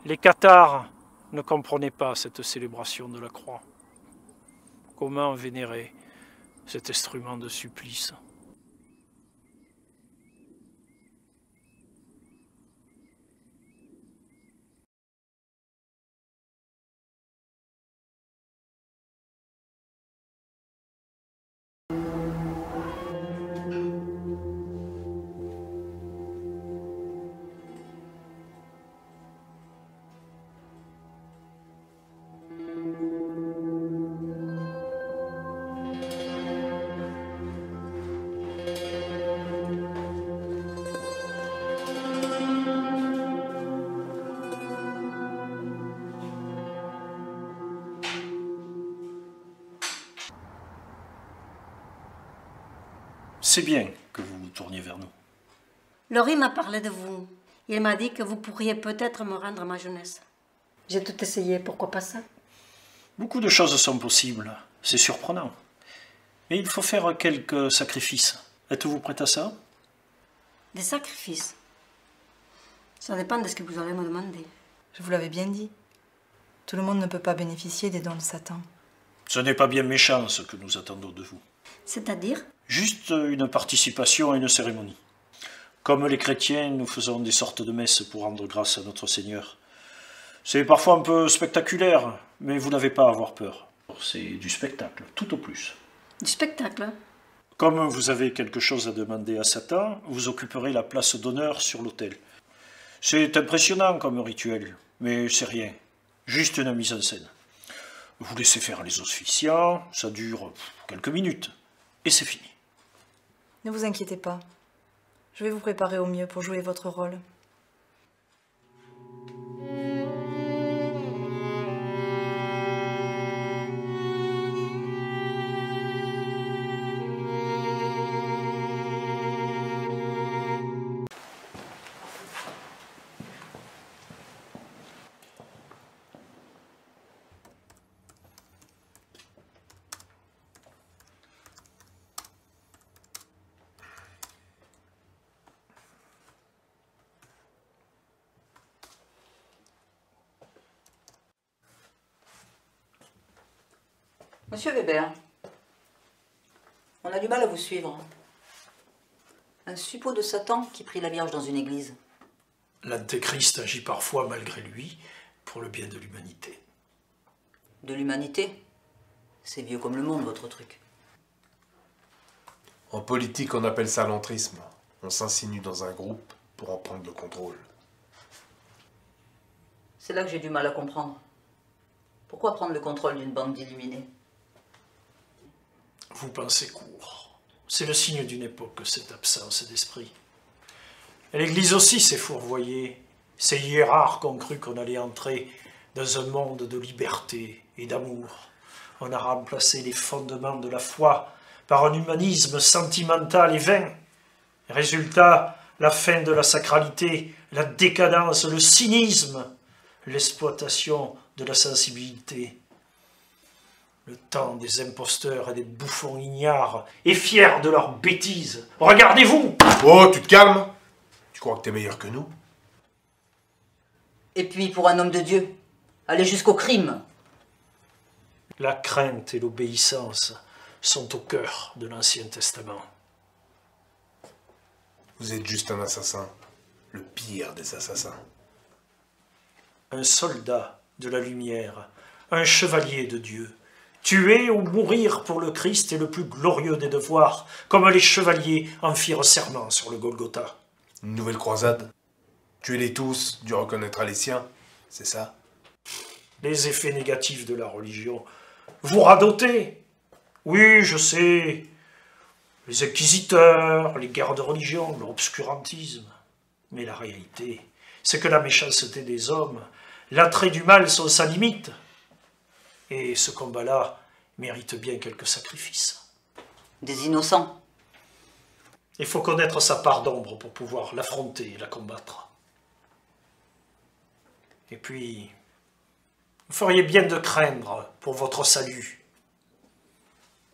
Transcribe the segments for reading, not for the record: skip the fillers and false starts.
Les cathares ne comprenaient pas cette célébration de la croix. Comment vénérer cet instrument de supplice? C'est bien que vous vous tourniez vers nous. Laurie m'a parlé de vous. Il m'a dit que vous pourriez peut-être me rendre ma jeunesse. J'ai tout essayé, pourquoi pas ça? Beaucoup de choses sont possibles, c'est surprenant. Mais il faut faire quelques sacrifices. Êtes-vous prête à ça? Des sacrifices? Ça dépend de ce que vous allez me demander. Je vous l'avais bien dit. Tout le monde ne peut pas bénéficier des dons de Satan. Ce n'est pas bien méchant ce que nous attendons de vous. C'est-à-dire? Juste une participation à une cérémonie. Comme les chrétiens, nous faisons des sortes de messes pour rendre grâce à notre Seigneur. C'est parfois un peu spectaculaire, mais vous n'avez pas à avoir peur. C'est du spectacle, tout au plus. Du spectacle? Comme vous avez quelque chose à demander à Satan, vous occuperez la place d'honneur sur l'autel. C'est impressionnant comme rituel, mais c'est rien. Juste une mise en scène. Vous laissez faire les officiants, ça dure quelques minutes, et c'est fini. Ne vous inquiétez pas. Je vais vous préparer au mieux pour jouer votre rôle. Monsieur Weber, on a du mal à vous suivre. Un suppôt de Satan qui prie la Vierge dans une église. L'Antéchrist agit parfois malgré lui pour le bien de l'humanité. De l'humanité? C'est vieux comme le monde, votre truc. En politique, on appelle ça l'entrisme. On s'insinue dans un groupe pour en prendre le contrôle. C'est là que j'ai du mal à comprendre. Pourquoi prendre le contrôle d'une bande d'illuminés? Vous pensez court. C'est le signe d'une époque, cette absence d'esprit. Et l'Église aussi s'est fourvoyée. Ces hiérarques ont cru qu'on allait entrer dans un monde de liberté et d'amour. On a remplacé les fondements de la foi par un humanisme sentimental et vain. Résultat, la fin de la sacralité, la décadence, le cynisme, l'exploitation de la sensibilité. Le temps des imposteurs et des bouffons ignares et fiers de leurs bêtises. Regardez-vous! Oh, tu te calmes? Tu crois que t'es meilleur que nous? Et puis, pour un homme de Dieu, aller jusqu'au crime. La crainte et l'obéissance sont au cœur de l'Ancien Testament. Vous êtes juste un assassin. Le pire des assassins. Un soldat de la lumière, un chevalier de Dieu. Tuer ou mourir pour le Christ est le plus glorieux des devoirs, comme les chevaliers en firent serment sur le Golgotha. Une nouvelle croisade? Tuez-les tous, Dieu reconnaîtra les siens, c'est ça? Les effets négatifs de la religion. Vous radotez. Oui, je sais. Les inquisiteurs, les guerres de religion, l'obscurantisme. Mais la réalité, c'est que la méchanceté des hommes, l'attrait du mal sont sans limite. Et ce combat-là mérite bien quelques sacrifices. Des innocents. Il faut connaître sa part d'ombre pour pouvoir l'affronter et la combattre. Et puis, vous feriez bien de craindre pour votre salut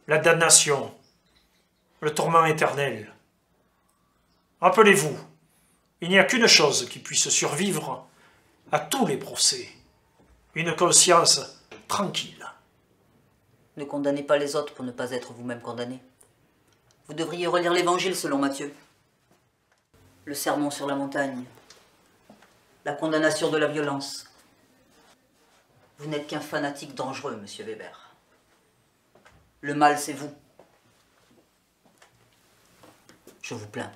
la damnation, le tourment éternel. Rappelez-vous, il n'y a qu'une chose qui puisse survivre à tous les procès, une conscience tranquille. Ne condamnez pas les autres pour ne pas être vous-même condamné. Vous devriez relire l'Évangile selon Matthieu. Le sermon sur la montagne. La condamnation de la violence. Vous n'êtes qu'un fanatique dangereux, monsieur Weber. Le mal, c'est vous. Je vous plains.